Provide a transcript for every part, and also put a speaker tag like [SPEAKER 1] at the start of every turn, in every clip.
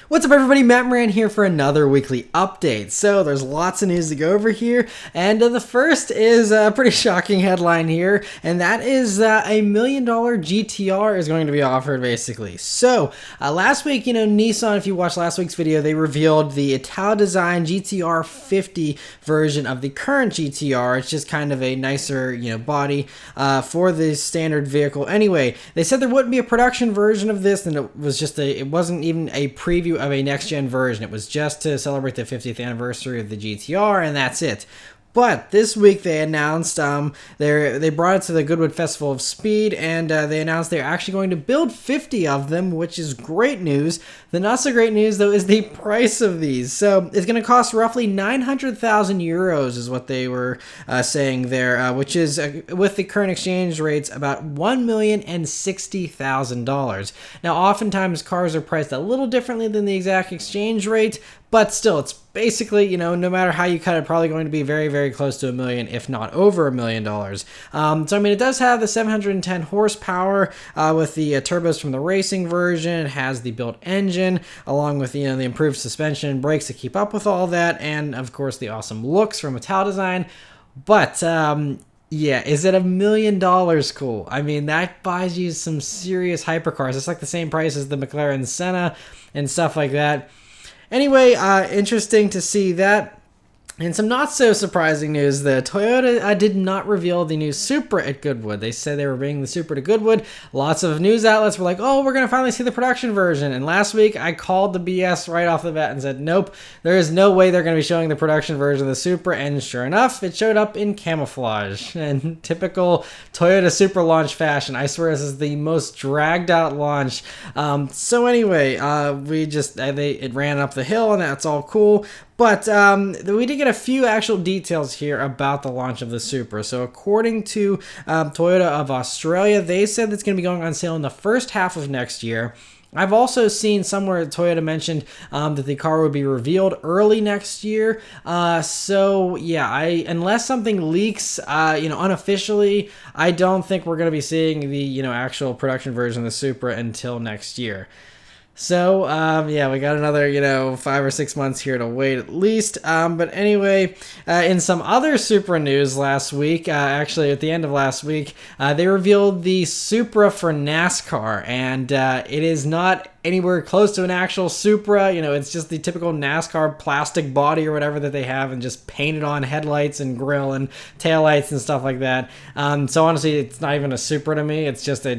[SPEAKER 1] What's up everybody, Matt Moran here for another weekly update. So there's lots of news to go over here, and the first is a pretty shocking headline here, and that is a $1 million GT-R is going to be offered basically. So last week, Nissan, if you watched last week's video, they revealed the Italdesign GT-R50 version of the current GT-R. It's just kind of a nicer, body for the standard vehicle. Anyway, they said there wouldn't be a production version of this, and it wasn't even a preview of a next-gen version. It was just to celebrate the 50th anniversary of the GT-R, and that's it. But this week they announced they brought it to the Goodwood Festival of Speed, and they announced they're actually going to build 50 of them, which is great news. The not so great news though is the price of these. So it's going to cost roughly 900,000 euros is what they were saying there, which is with the current exchange rates about $1,060,000. Now oftentimes cars are priced a little differently than the exact exchange rate, but still, it's basically, no matter how you cut it, probably going to be very, very close to $1 million, if not over $1 million. So, it does have the 710 horsepower with the turbos from the racing version. It has the built engine, along with, the improved suspension and brakes to keep up with all that, and, of course, the awesome looks from Italdesign. But, yeah, is it $1 million cool? That buys you some serious hypercars. It's like the same price as the McLaren Senna and stuff like that. Anyway, interesting to see that. And some not so surprising news, the Toyota did not reveal the new Supra at Goodwood. They said they were bringing the Supra to Goodwood. Lots of news outlets were like, oh, we're going to finally see the production version. And last week I called the BS right off the bat and said, nope, there is no way they're going to be showing the production version of the Supra. And sure enough, it showed up in camouflage. And typical Toyota Supra launch fashion. I swear this is the most dragged out launch. So anyway, it ran up the hill and that's all cool. But we did get a few actual details here about the launch of the Supra. So according to Toyota of Australia, they said it's going to be going on sale in the first half of next year. I've also seen somewhere Toyota mentioned that the car would be revealed early next year. So yeah, unless something leaks, unofficially, I don't think we're going to be seeing the, actual production version of the Supra until next year. So, yeah, we got another, 5 or 6 months here to wait at least. But anyway, in some other Supra news last week, actually at the end of last week, they revealed the Supra for NASCAR, and it is not anywhere close to an actual Supra. It's just the typical NASCAR plastic body or whatever that they have, and just painted on headlights and grille and taillights and stuff like that. So honestly, it's not even a Supra to me. It's just a,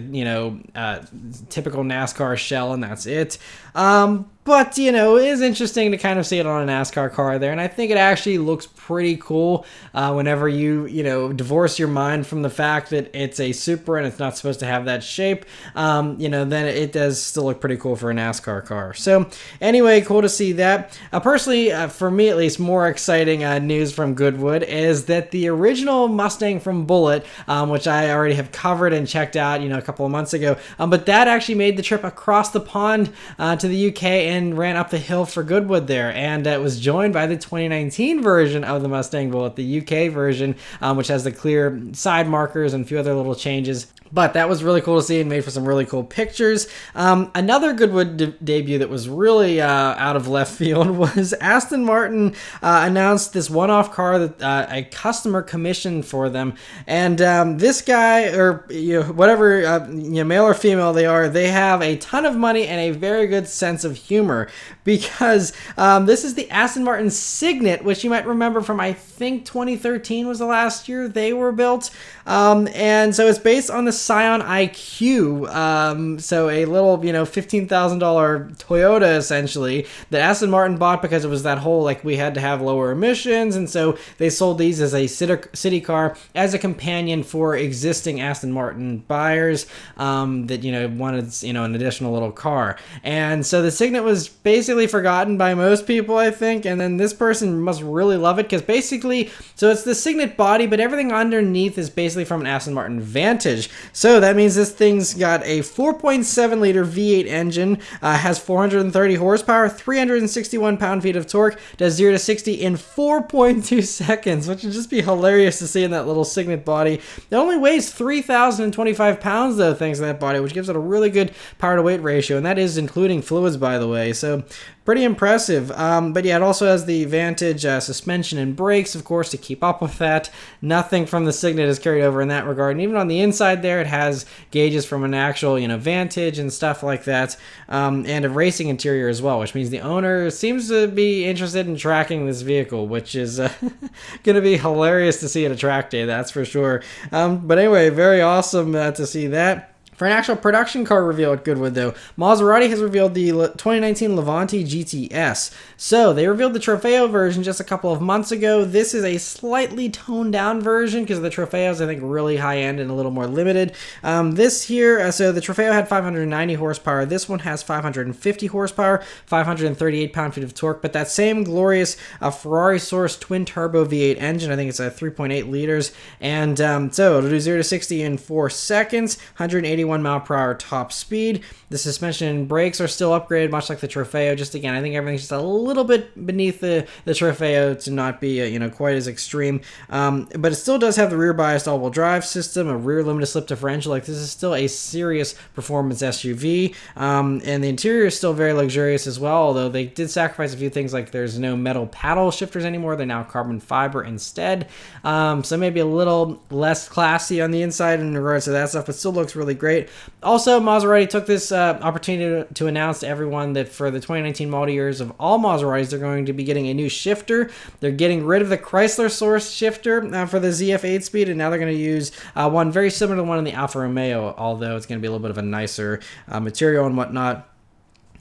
[SPEAKER 1] typical NASCAR shell, and that's it. But, it is interesting to kind of see it on a NASCAR car there, and I think it actually looks pretty cool whenever you, divorce your mind from the fact that it's a Supra and it's not supposed to have that shape, then it does still look pretty cool for a NASCAR car. So, anyway, cool to see that. Personally, for me at least, more exciting news from Goodwood is that the original Mustang from Bullitt, which I already have covered and checked out, a couple of months ago, but that actually made the trip across the pond to the UK and ran up the hill for Goodwood there, and it was joined by the 2019 version of the Mustang Bullitt, the UK version, which has the clear side markers and a few other little changes. But that was really cool to see and made for some really cool pictures. Another Goodwood debut that was really out of left field was Aston Martin announced this one-off car that a customer commissioned for them. And this guy, or whatever, male or female they are, they have a ton of money and a very good sense of humor, because this is the Aston Martin Cygnet, which you might remember from, I think, 2013 was the last year they were built. And so it's based on the Scion IQ, so a little, $15,000 Toyota, essentially, that Aston Martin bought because it was that whole, we had to have lower emissions, and so they sold these as a city car as a companion for existing Aston Martin buyers that, wanted, an additional little car. And so the Cygnet was basically forgotten by most people, I think, and then this person must really love it, because basically, so it's the Cygnet body, but everything underneath is basically from an Aston Martin Vantage. So that means this thing's got a 4.7 liter V8 engine, has 430 horsepower, 361 pound-feet of torque, does 0 to 60 in 4.2 seconds, which would just be hilarious to see in that little Cygnet body. It only weighs 3,025 pounds though, thanks to that body, which gives it a really good power to weight ratio, and that is including fluids, by the way. So pretty impressive. But yeah, it also has the Vantage suspension and brakes, of course, to keep up with that. Nothing from the Cygnet is carried over in that regard. And even on the inside there, it has gauges from an actual, Vantage and stuff like that, and a racing interior as well, which means the owner seems to be interested in tracking this vehicle, which is going to be hilarious to see at a track day, that's for sure. But anyway, very awesome to see that. For an actual production car reveal at Goodwood, though, Maserati has revealed the 2019 Levante GTS. So, they revealed the Trofeo version just a couple of months ago. This is a slightly toned-down version because the Trofeo is, I think, really high-end and a little more limited. This here, so the Trofeo had 590 horsepower. This one has 550 horsepower, 538 pound-feet of torque, but that same glorious Ferrari-sourced twin-turbo V8 engine, I think it's 3.8 liters, and so it'll do 0 to 60 in 4 seconds, 181 mile/hour top speed. The suspension and brakes are still upgraded, much like the Trofeo. Just again, I think everything's just a little bit beneath the Trofeo to not be quite as extreme. But it still does have the rear biased all-wheel drive system, a rear limited slip differential. Like, this is still a serious performance SUV. And the interior is still very luxurious as well, although they did sacrifice a few things, like there's no metal paddle shifters anymore. They're now carbon fiber instead. So maybe a little less classy on the inside in regards to that stuff, but still looks really great. Also, Maserati took this opportunity to announce to everyone that for the 2019 model years of all Maseratis, they're going to be getting a new shifter. They're getting rid of the Chrysler source shifter for the ZF 8-speed, and now they're going to use one very similar to one in the Alfa Romeo, although it's going to be a little bit of a nicer material and whatnot.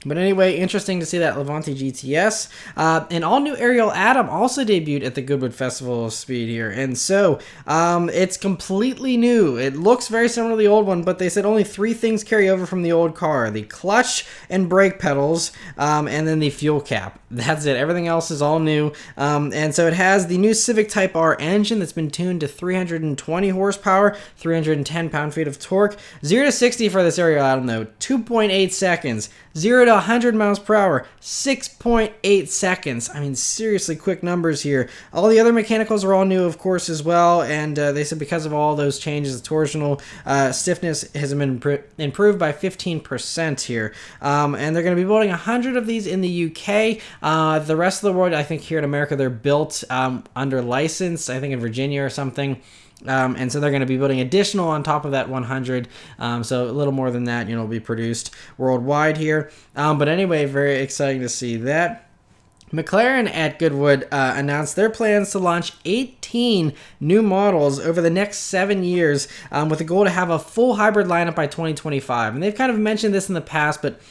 [SPEAKER 1] But anyway, interesting to see that Levante GTS. An all-new Ariel Atom also debuted at the Goodwood Festival of Speed here. And so, it's completely new. It looks very similar to the old one, but they said only 3 things carry over from the old car. The clutch and brake pedals, and then the fuel cap. That's it. Everything else is all new. And so it has the new Civic Type R engine that's been tuned to 320 horsepower, 310 pound-feet of torque. 0 to 60 for this Ariel Atom, though, 2.8 seconds. 0 to 100 miles per hour, 6.8 seconds. I mean, seriously quick numbers here. All the other mechanicals are all new, of course, as well, and they said because of all those changes, the torsional stiffness has been improved by 15% here. And they're going to be building 100 of these in the UK. The rest of the world, I think here in America, they're built under license, I think in Virginia or something. And so they're going to be building additional on top of that 100, so a little more than that, will be produced worldwide here. But anyway, very exciting to see that. McLaren at Goodwood announced their plans to launch 18 new models over the next 7 years, with a goal to have a full hybrid lineup by 2025. And they've kind of mentioned this in the past, but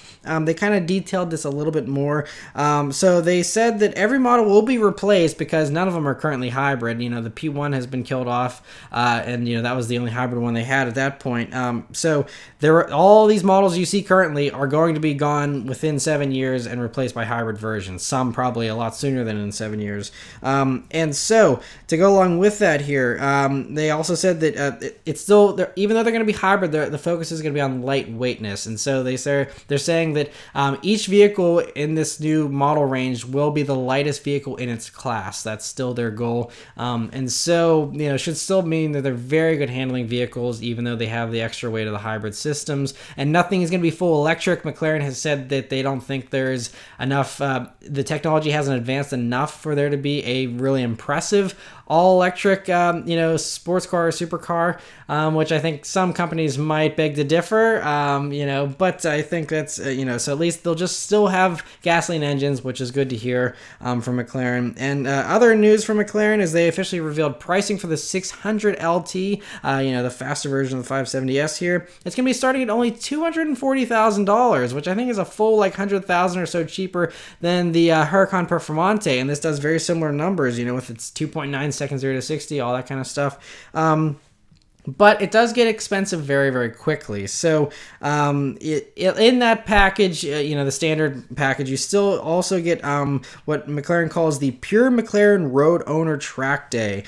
[SPEAKER 1] they kind of detailed this a little bit more. So they said that every model will be replaced because none of them are currently hybrid. The P1 has been killed off, and that was the only hybrid one they had at that point. So all these models you see currently are going to be gone within 7 years and replaced by hybrid versions. Some probably a lot sooner than in 7 years. And so to go along with that here, they also said that it's still, even though they're going to be hybrid, the focus is going to be on lightweightness. And so they're saying that each vehicle in this new model range will be the lightest vehicle in its class. That's still their goal. And so, should still mean that they're very good handling vehicles, even though they have the extra weight of the hybrid systems. And nothing is going to be full electric. McLaren has said that they don't think there's enough, the technology hasn't advanced enough for there to be a really impressive all-electric, sports car or supercar, which I think some companies might beg to differ, but I think that's, so at least they'll just still have gasoline engines, which is good to hear from McLaren. And other news from McLaren is they officially revealed pricing for the 600 LT, the faster version of the 570S here. It's going to be starting at only $240,000, which I think is a full, $100,000 or so cheaper than the Huracan Performante, and this does very similar numbers, with its 2.9 seconds 0 to 60, all that kind of stuff. But it does get expensive very, very quickly. So in that package, the standard package, you still also get what McLaren calls the Pure McLaren Road Owner Track Day,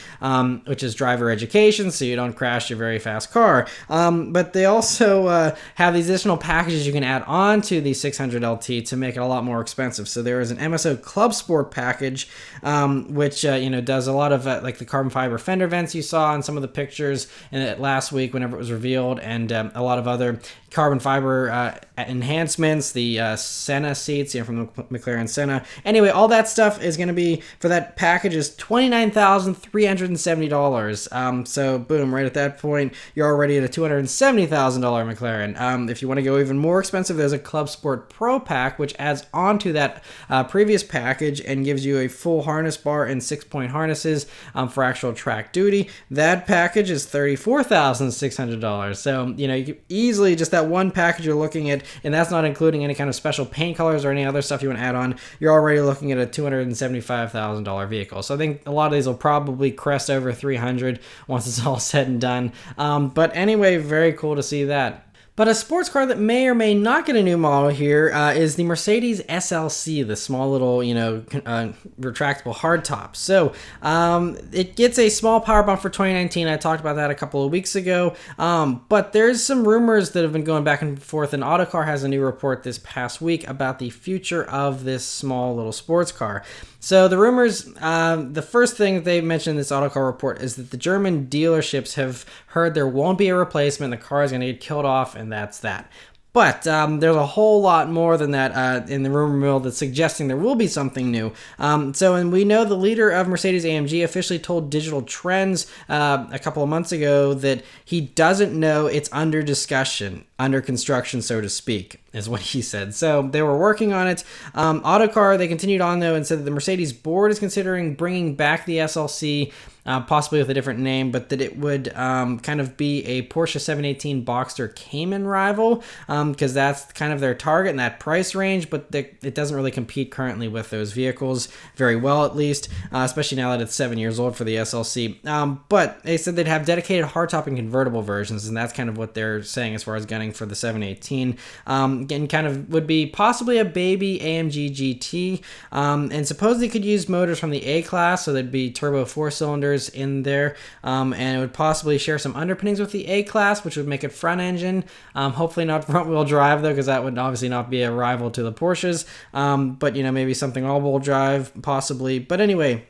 [SPEAKER 1] which is driver education, so you don't crash your very fast car. But they also have these additional packages you can add on to the 600 LT to make it a lot more expensive. So there is an MSO Club Sport package, which does a lot of like the carbon fiber fender vents you saw in some of the pictures last week whenever it was revealed, and a lot of other carbon fiber enhancements, the Senna seats, from the McLaren Senna. Anyway, all that stuff is going to be, for that package, is $29,370. So boom, right at that point, you're already at a $270,000 McLaren. If you want to go even more expensive, there's a Club Sport Pro pack, which adds onto that previous package and gives you a full harness bar and 6-point harnesses for actual track duty. That package is $34,600. So, you can easily, just that one package you're looking at, and that's not including any kind of special paint colors or any other stuff you want to add on, you're already looking at a $275,000 vehicle. So I think a lot of these will probably crest over 300 once it's all said and done. But anyway, very cool to see that. But a sports car that may or may not get a new model here is the Mercedes SLC, the small little, retractable hardtop. So it gets a small power bump for 2019. I talked about that a couple of weeks ago. But there's some rumors that have been going back and forth, and Autocar has a new report this past week about the future of this small little sports car. So the rumors, the first thing that they mentioned in this Autocar report is that the German dealerships have heard there won't be a replacement, the car is going to get killed off, and that's that. But there's a whole lot more than that in the rumor mill that's suggesting there will be something new. And we know the leader of Mercedes-AMG officially told Digital Trends a couple of months ago that he doesn't know it's under discussion, under construction, so to speak, is what he said. So they were working on it. Autocar, they continued on, though, and said that the Mercedes board is considering bringing back the SLC, possibly with a different name, but that it would kind of be a Porsche 718 Boxster Cayman rival, because that's kind of their target in that price range, but it doesn't really compete currently with those vehicles very well, at least, especially now that it's 7 years old for the SLC. But they said they'd have dedicated hardtop and convertible versions, and that's kind of what they're saying as far as gunning for the 718. Again, kind of would be possibly a baby AMG GT, and supposedly could use motors from the A-Class, so there'd be turbo 4-cylinders in there, and it would possibly share some underpinnings with the A-Class, which would make it front engine, hopefully not front-wheel drive, though, because that would obviously not be a rival to the Porsches, but maybe something all-wheel drive, possibly. But anyway,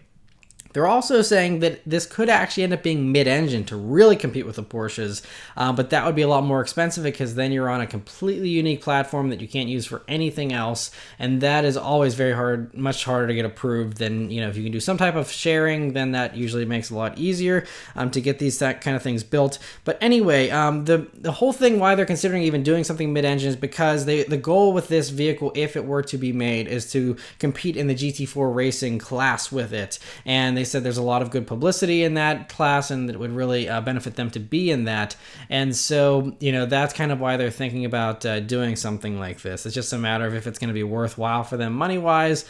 [SPEAKER 1] they're also saying that this could actually end up being mid-engine to really compete with the Porsches, but that would be a lot more expensive because then you're on a completely unique platform that you can't use for anything else, and that is always very hard, much harder to get approved than, if you can do some type of sharing, then that usually makes it a lot easier to get that kind of things built. But anyway, the whole thing why they're considering even doing something mid-engine is because the goal with this vehicle, if it were to be made, is to compete in the GT4 racing class with it, and they said there's a lot of good publicity in that class and that it would really benefit them to be in that. And so, that's kind of why they're thinking about doing something like this. It's just a matter of if it's going to be worthwhile for them money-wise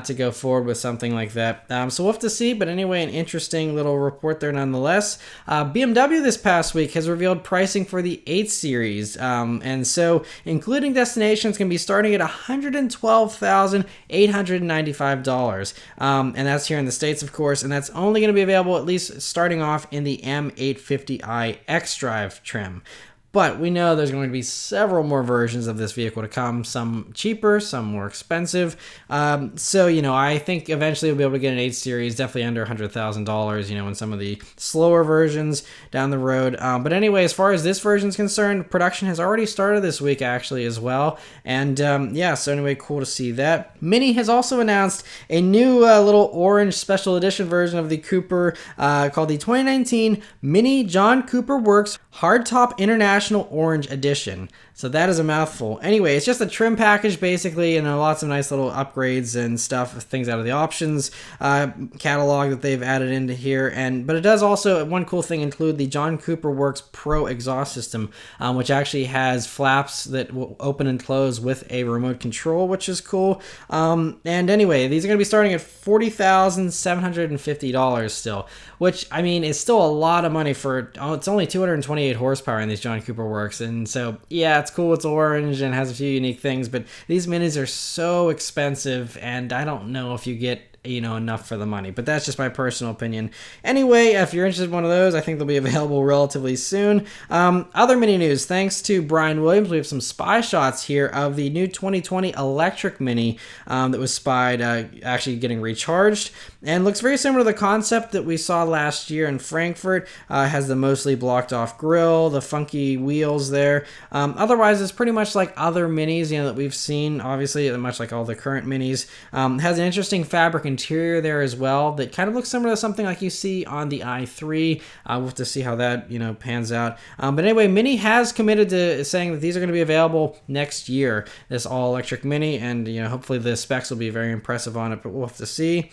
[SPEAKER 1] to go forward with something like that. So we'll have to see, but anyway, an interesting little report there nonetheless. BMW this past week has revealed pricing for the 8 Series, and so including destinations can be starting at $112,895, and that's here in the States, of course, and that's only going to be available at least starting off in the M850i xDrive trim. But we know there's going to be several more versions of this vehicle to come, some cheaper, some more expensive. So, I think eventually we'll be able to get an 8 Series, definitely under $100,000, in some of the slower versions down the road. But anyway, as far as this version is concerned, production has already started this week, actually, as well. And so anyway, cool to see that. Mini has also announced a new little orange special edition version of the Cooper called the 2019 Mini John Cooper Works Hardtop International Professional Orange Edition. So that is a mouthful. Anyway, it's just a trim package basically, and lots of nice little upgrades and stuff, things out of the options catalog that they've added into here. But it does also, one cool thing, include the John Cooper Works Pro exhaust system, which actually has flaps that will open and close with a remote control, which is cool. And anyway, these are going to be starting at $40,750 still, which, I mean, is still a lot of money for, it's only 228 horsepower in these John Cooper Works. And so, yeah, it's cool. It's orange and has a few unique things, but these minis are so expensive, and I don't know if you get enough for the money, but that's just my personal opinion. Anyway, if you're interested in one of those, I think they'll be available relatively soon. Other mini news, thanks to Brian Williams, we have some spy shots here of the new 2020 electric Mini that was spied actually getting recharged, and looks very similar to the concept that we saw last year in Frankfurt. Has the mostly blocked off grille, the funky wheels there. Otherwise, it's pretty much like other Minis that we've seen, obviously, much like all the current Minis. Has an interesting fabric interior there as well that kind of looks similar to something like you see on the i3. We'll have to see how that pans out. But anyway, Mini has committed to saying that these are going to be available next year, this all electric Mini, and hopefully the specs will be very impressive on it, but we'll have to see.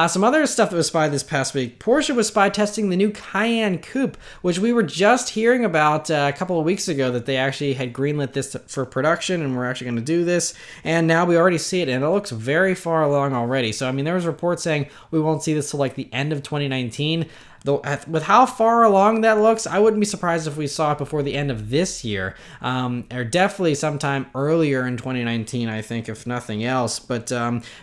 [SPEAKER 1] Some other stuff that was spied this past week. Porsche was spy testing the new Cayenne Coupe, which we were just hearing about a couple of weeks ago, that they actually had greenlit this for production and we're actually going to do this. And now we already see it, and it looks very far along already. So, I mean, there was reports saying we won't see this till like the end of 2019. Though, with how far along that looks, I wouldn't be surprised if we saw it before the end of this year, or definitely sometime earlier in 2019, I think, if nothing else. But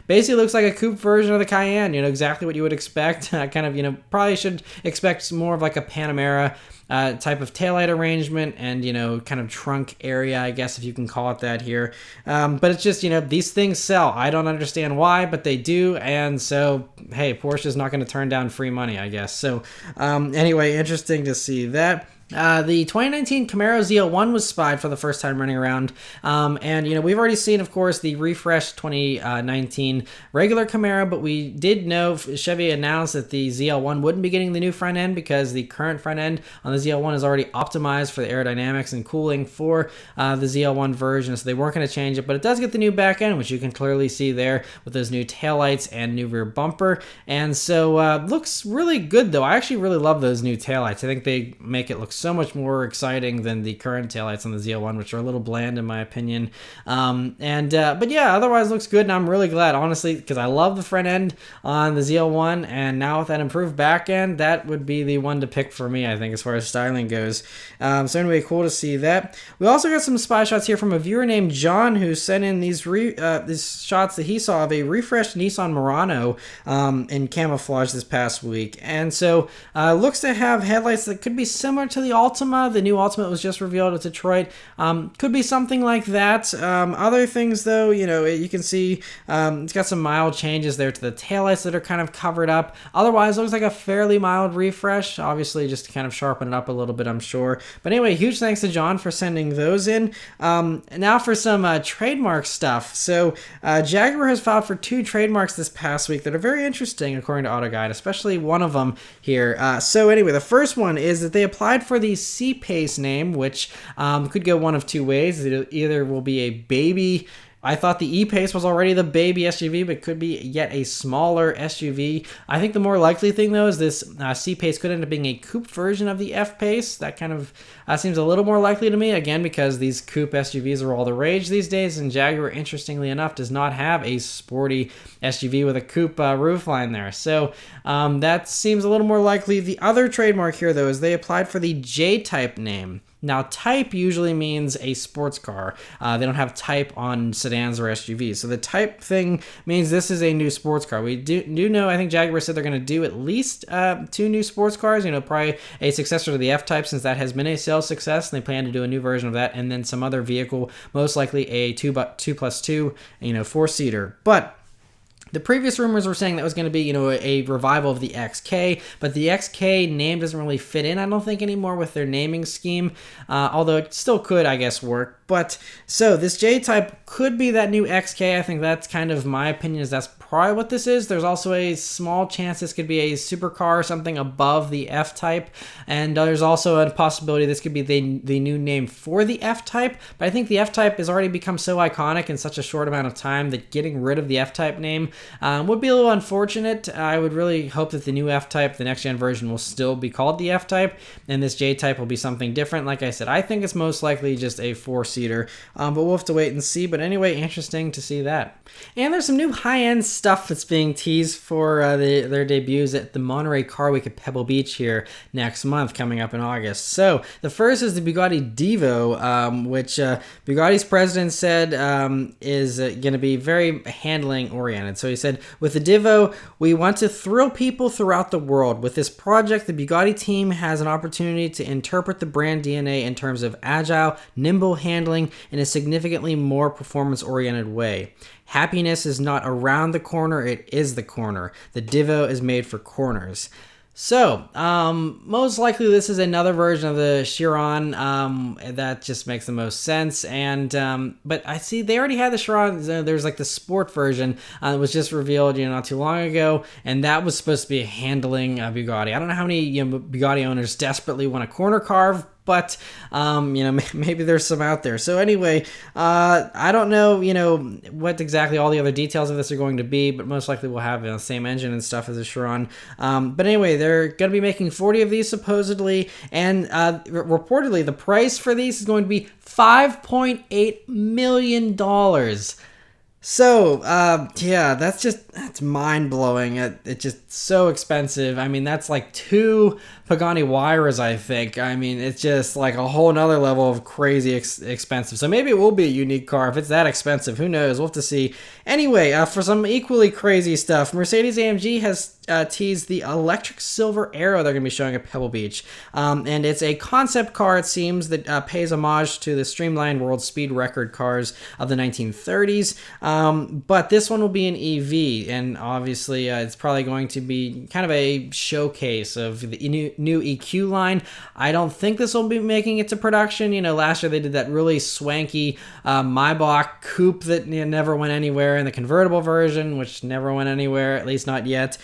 [SPEAKER 1] basically looks like a coupe version of the Cayenne, exactly what you would expect. Probably should expect more of like a Panamera type of taillight arrangement and, kind of trunk area, I guess, if you can call it that here. But it's just, these things sell. I don't understand why, but they do. And so, hey, Porsche's not going to turn down free money, I guess. So, anyway, interesting to see that. The 2019 Camaro ZL1 was spied for the first time running around. And, we've already seen, of course, the refreshed 2019 regular Camaro, but we did know Chevy announced that the ZL1 wouldn't be getting the new front end because the current front end on the ZL1 is already optimized for the aerodynamics and cooling for the ZL1 version, so they weren't going to change it, but it does get the new back end, which you can clearly see there with those new taillights and new rear bumper. And so, looks really good, though. I actually really love those new taillights. I think they make it look so much more exciting than the current taillights on the ZL1, which are a little bland in my opinion. But yeah, otherwise looks good, and I'm really glad, honestly, because I love the front end on the ZL1, and now with that improved back end, that would be the one to pick for me, I think, as far as styling goes. So anyway, cool to see that. We also got some spy shots here from a viewer named John, who sent in these shots that he saw of a refreshed Nissan Murano in camouflage this past week. And so looks to have headlights that could be similar to the Altima. The new Altima was just revealed at Detroit. Could be something like that. Other things, though, you can see it's got some mild changes there to the taillights that are kind of covered up. Otherwise, it looks like a fairly mild refresh. Obviously, just to kind of sharpen it up a little bit, I'm sure. But anyway, huge thanks to John for sending those in. Now for some trademark stuff. So Jaguar has filed for 2 trademarks this past week that are very interesting, according to AutoGuide, especially one of them here. So anyway, the first one is that they applied for the C-Pace name, which could go one of two ways. It either will be a baby. I thought the E-Pace was already the baby SUV, but could be yet a smaller SUV. I think the more likely thing, though, is this C-Pace could end up being a coupe version of the F-Pace. That kind of seems a little more likely to me, again, because these coupe SUVs are all the rage these days, and Jaguar, interestingly enough, does not have a sporty SUV with a coupe roofline there. So that seems a little more likely. The other trademark here, though, is they applied for the J-Type name. Now, type usually means a sports car. They don't have type on sedans or SUVs. So the type thing means this is a new sports car. We do know, I think Jaguar said they're going to do at least 2 new sports cars, probably a successor to the F-Type, since that has been a sales success, and they plan to do a new version of that, and then some other vehicle, most likely a 2+2, 4-seater. But the previous rumors were saying that was going to be, a revival of the XK, but the XK name doesn't really fit in, I don't think, anymore with their naming scheme, although it still could, I guess, work. But so this J-Type could be that new XK. I think that's kind of my opinion, is that's probably what this is. There's also a small chance this could be a supercar or something above the F-Type, and there's also a possibility this could be the new name for the F-Type. But I think the F-Type has already become so iconic in such a short amount of time that getting rid of the F-Type name would be a little unfortunate. I would really hope that the new F-Type, the next gen version, will still be called the F-Type, and this J-Type will be something different. Like I said, I think it's most likely just a four-seater, but we'll have to wait and see. But anyway, interesting to see that. And there's some new high-end stuff that's being teased for their debuts at the Monterey Car Week at Pebble Beach here next month, coming up in August. So the first is the Bugatti Divo, which Bugatti's president said is going to be very handling oriented. So he said, with the Divo, we want to thrill people throughout the world. With this project, the Bugatti team has an opportunity to interpret the brand DNA in terms of agile, nimble handling in a significantly more performance-oriented way. Happiness is not around the corner, it is the corner. The Divo is made for corners. So, most likely this is another version of the Chiron. That just makes the most sense. And but I see they already had the Chiron. There's like the sport version that was just revealed, not too long ago, and that was supposed to be a handling Bugatti. I don't know how many Bugatti owners desperately want a corner carve, but maybe there's some out there. So anyway, I don't know what exactly all the other details of this are going to be, but most likely we'll have the same engine and stuff as the Chiron. But anyway, they're going to be making 40 of these supposedly, and reportedly the price for these is going to be $5.8 million. So, yeah, that's mind-blowing. It's just so expensive. I mean, that's like 2 Pagani Huayras, I think. I mean, it's just like a whole nother level of crazy expensive. So maybe it will be a unique car if it's that expensive. Who knows? We'll have to see. Anyway, for some equally crazy stuff, Mercedes-AMG has teased the electric silver Arrow they're going to be showing at Pebble Beach. And it's a concept car, it seems, that pays homage to the streamlined world speed record cars of the 1930s. But this one will be an EV, and obviously it's probably going to be kind of a showcase of the new EQ line. I don't think this will be making it to production. Last year they did that really swanky Maybach coupe that never went anywhere, and the convertible version, which never went anywhere, at least not yet.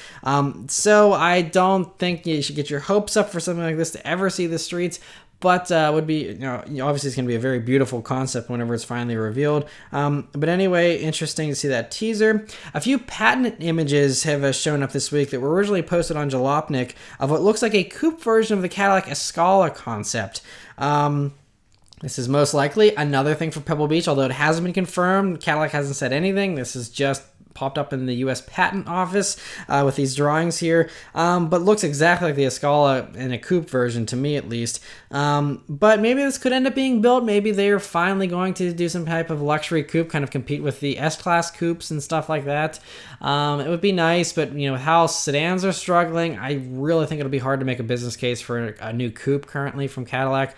[SPEAKER 1] So I don't think you should get your hopes up for something like this to ever see the streets. But would be, obviously it's going to be a very beautiful concept whenever it's finally revealed. But anyway, interesting to see that teaser. A few patent images have shown up this week that were originally posted on Jalopnik of what looks like a coupe version of the Cadillac Escala concept. This is most likely another thing for Pebble Beach, although it hasn't been confirmed. Cadillac hasn't said anything. This is just popped up in the U.S. Patent Office with these drawings here, but looks exactly like the Escala in a coupe version, to me at least. But maybe this could end up being built. Maybe they're finally going to do some type of luxury coupe, kind of compete with the S-Class coupes and stuff like that. It would be nice, but how sedans are struggling, I really think it'll be hard to make a business case for a new coupe currently from Cadillac.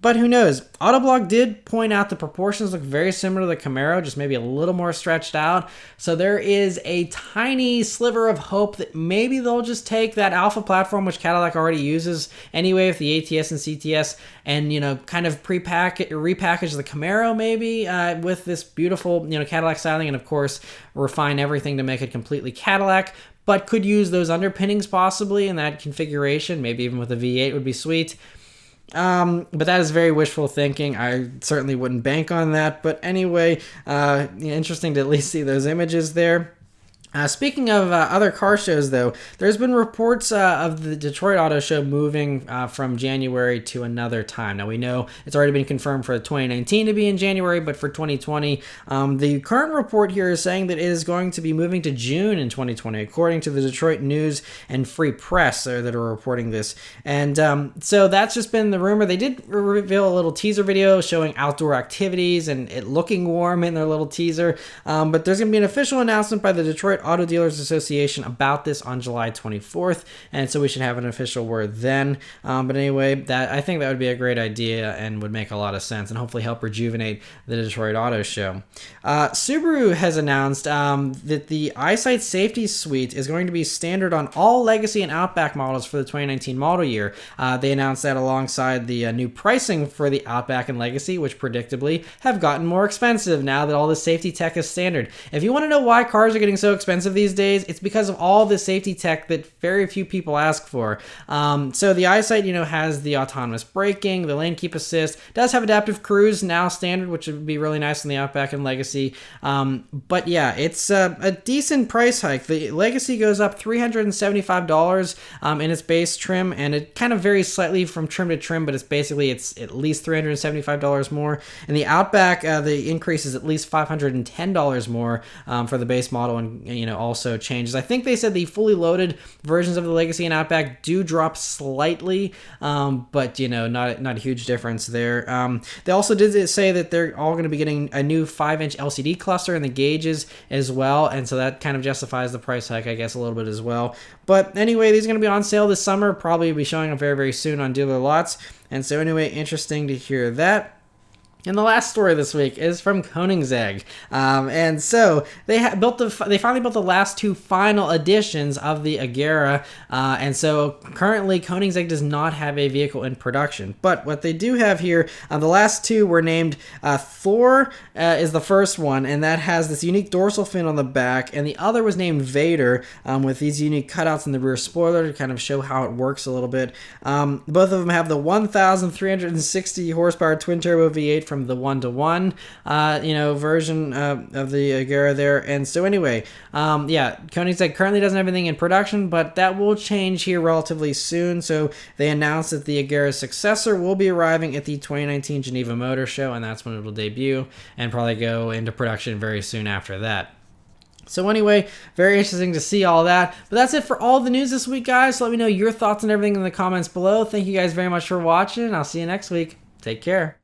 [SPEAKER 1] But who knows? Autoblog did point out the proportions look very similar to the Camaro, just maybe a little more stretched out. So there is a tiny sliver of hope that maybe they'll just take that Alpha platform, which Cadillac already uses anyway with the ATS and CTS, and kind of repackage the Camaro maybe with this beautiful Cadillac styling, and of course refine everything to make it completely Cadillac. But could use those underpinnings possibly in that configuration. Maybe even with a V8 would be sweet. But that is very wishful thinking. I certainly wouldn't bank on that. But anyway, interesting to at least see those images there. Speaking of other car shows, though, there's been reports of the Detroit Auto Show moving from January to another time. Now, we know it's already been confirmed for 2019 to be in January, but for 2020, the current report here is saying that it is going to be moving to June in 2020, according to the Detroit News and Free Press that are reporting this. And so that's just been the rumor. They did reveal a little teaser video showing outdoor activities and it looking warm in their little teaser, but there's going to be an official announcement by the Detroit Auto Dealers Association about this on July 24th, and so we should have an official word then. But anyway, I think that would be a great idea and would make a lot of sense and hopefully help rejuvenate the Detroit Auto Show. Subaru has announced that the EyeSight Safety Suite is going to be standard on all Legacy and Outback models for the 2019 model year. They announced that alongside the new pricing for the Outback and Legacy, which predictably have gotten more expensive now that all the safety tech is standard. If you want to know why cars are getting so expensive these days, it's because of all the safety tech that very few people ask for. So the EyeSight, has the autonomous braking, the lane keep assist, does have adaptive cruise now standard, which would be really nice on the Outback and Legacy. But yeah, it's a decent price hike. The Legacy goes up $375 in its base trim, and it kind of varies slightly from trim to trim, but it's at least $375 more. And the Outback, the increase is at least $510 more for the base model, and also changes. I think they said the fully loaded versions of the Legacy and Outback do drop slightly, but not a huge difference there. They also did say that they're all going to be getting a new 5-inch LCD cluster in the gauges as well, and so that kind of justifies the price hike, I guess, a little bit as well. But anyway, these are going to be on sale this summer, probably be showing up very, very soon on dealer lots, and so anyway, interesting to hear that. And the last story this week is from Koenigsegg, and so they finally built the last two final editions of the Agera, and so currently Koenigsegg does not have a vehicle in production. But what they do have here, the last two were named Thor is the first one, and that has this unique dorsal fin on the back, and the other was named Vader with these unique cutouts in the rear spoiler to kind of show how it works a little bit. Both of them have the 1,360 horsepower twin turbo V8 from the 1-to-1 version of the Agera there. And so anyway, Koenigsegg currently doesn't have anything in production, but that will change here relatively soon. So they announced that the Agera's successor will be arriving at the 2019 Geneva Motor Show, and that's when it will debut and probably go into production very soon after that. So anyway, very interesting to see all that. But that's it for all the news this week, guys. So let me know your thoughts and everything in the comments below. Thank you guys very much for watching, and I'll see you next week. Take care.